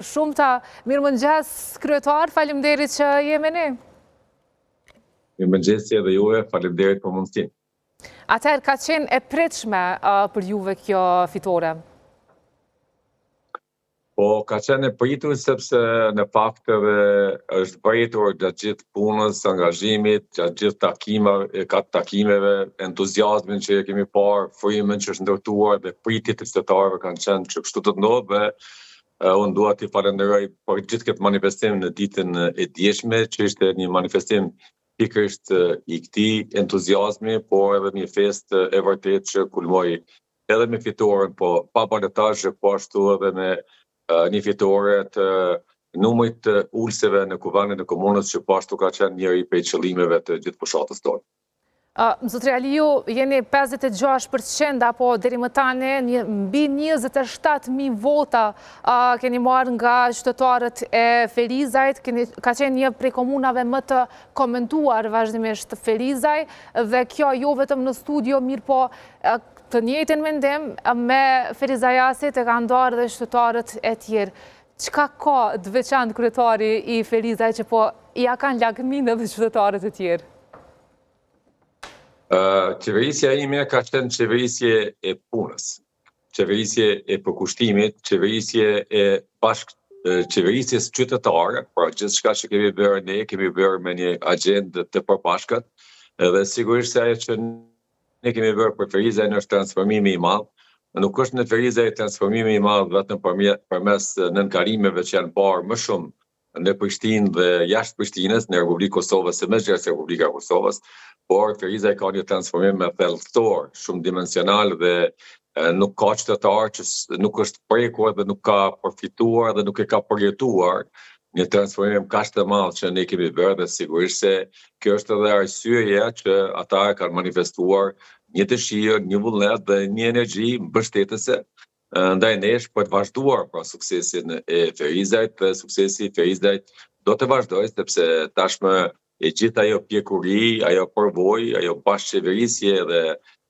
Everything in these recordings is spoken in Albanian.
Shumë ta mirëmëngjes kryetar, faleminderit që jemi ne. Mirëmëngjes edhe juve, faleminderit për mundësinë. Atëherë ka qenë e pritshme për juve kjo fitore? Po, ka qenë e pritur sepse në fakt edhe është bëritur gjatë gjithë punës, angazhimit, gjatë gjithë takimeve, entuziazmin që kemi parë, frymën që është ndërtuar dhe pritjet e qytetarëve kanë qenë që kështu të ndodhë dhe unë dua t'i falenderoj për gjithë këtë manifestim në ditën e djeshme, që ishte një manifestim pikërisht i këtij entuziazmi, por edhe një festë e vërtetë që kulmoi edhe me fitoren, po pa baletazhe, po ashtu edhe me një fitore të numrit të ulëseve në kuvendet e komunës, që po ashtu ka qenë njëri prej qëllimeve të gjithë fushatës tonë. Zotri Aliu, jeni 56% apo deri më tani mbi 27.000 vota keni marrë nga qytetarët e Ferizajt, ka qenë një prej komunave më të komentuar vazhdimisht Ferizaj, dhe kjo jo vetëm në studio, mirë po të njëjtin mendim me Ferizajasit e kanë ndarë dhe qytetarët e tjerë. Çka ka të veçantë kryetari i Ferizaj që po ja kanë lagmin edhe qytetarët e tjerë? Qeverisja ime ka qenë qeverisje e punës, qeverisje e përkushtimit, qeverisjes qytetare, pra gjithçka që kemi bërë ne, kemi bërë me një agjendë të përbashkët, edhe sigurisht se ajo që ne kemi bërë për Ferizajin është transformimi i madh. Nuk është në Ferizaj transformimi i madh vetëm përmes nënkarimeve që janë parë më shumë në Prishtinë dhe jashtë Prishtinës, në Republikën e Kosovës e mesgjeres Republika e Kosovës, por Ferizaj ka një transformim thellësor, shumë dimensional dhe nuk ka qytetar që nuk është prekur dhe nuk ka përfituar dhe nuk e ka përjetuar një transformim kaq të madh që ne kemi bërë, dhe sigurisht se kjo është edhe arsyeja që ata kanë manifestuar një dëshirë, një vullnet dhe një energji mbështetëse ndaj nesh për të vazhduar pra suksesin e Ferizajt, dhe suksesi i Ferizajt do të vazhdojë sepse tashmë e gjithë ajo pjekuri, ajo përvojë, ajo bashkëqeverisje dhe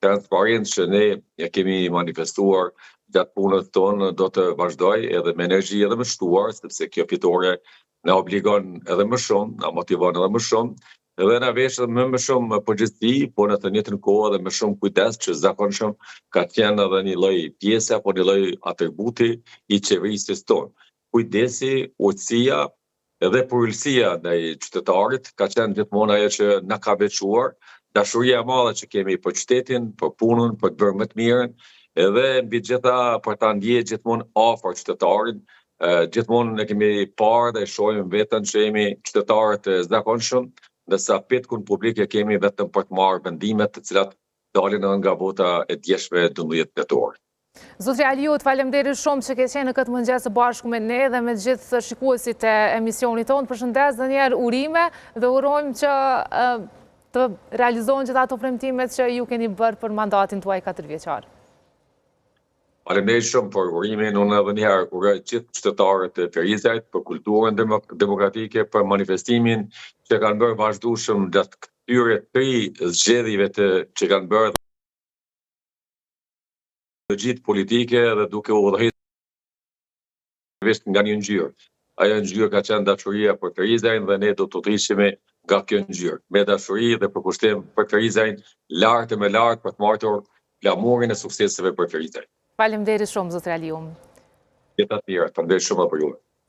transparencë që ne ja kemi manifestuar gjatë punës tonë do të vazhdojë edhe me energji edhe më shtuar, sepse kjo fitore na obligon edhe më shumë, na motivon edhe më shumë, edhe na vesh edhe më shumë përgjegjësi, po në të njëjtën kohë edhe më shumë kujdes që zakonshëm ka qenë edhe një lloj pjese apo një lloj atributi i qeverisjes tonë. Kujdesi, urtësia edhe përulësia ndaj qytetarit ka qenë gjithmonë ajo që na ka veçuar, dashuria e madhe që kemi për qytetin, për punën, për të bërë më të mirën, edhe mbi gjitha për ta ndjekur gjithmonë afër qytetarit. Gjithmonë ne kemi parë dhe shohim veten që jemi qytetarë të zakonshëm, dhe sa petkun publike kemi vetëm për të marrë vendimet të cilat dalin nga vota e djeshme 12 tetor. Zotri Aliu, faleminderit shumë që ke qenë në këtë mëngjes së bashku me ne dhe me gjithë shikuesit e emisionit tonë. Përshëndes dhe njerë urime dhe urojmë që të realizohen gjithë ato premtimet që ju keni bërë për mandatin tuaj 4 vjeçar. Faleminderit shumë për urimin, unë edhe njëherë uroj gjithë qytetarët e Ferizajt për kulturën demokratike, për manifestimin që kanë bërë vazhdueshëm gjatë këtyre 3 zgjedhjeve që kanë bërë të gjithë politike dhe duke u udhëhequr nga një ngjyrë. Ajo ngjyrë ka qenë dashuria për Ferizajin dhe ne do të udhëhiqemi nga kjo ngjyrë, me dashuri dhe përkushtim për Ferizajin, lart e me lart për të marrë glamurin e sukseseve për Ferizajin. Faleminderit shumë, Zotri Aliu. Jeta të mira, faleminderit shumë për juve.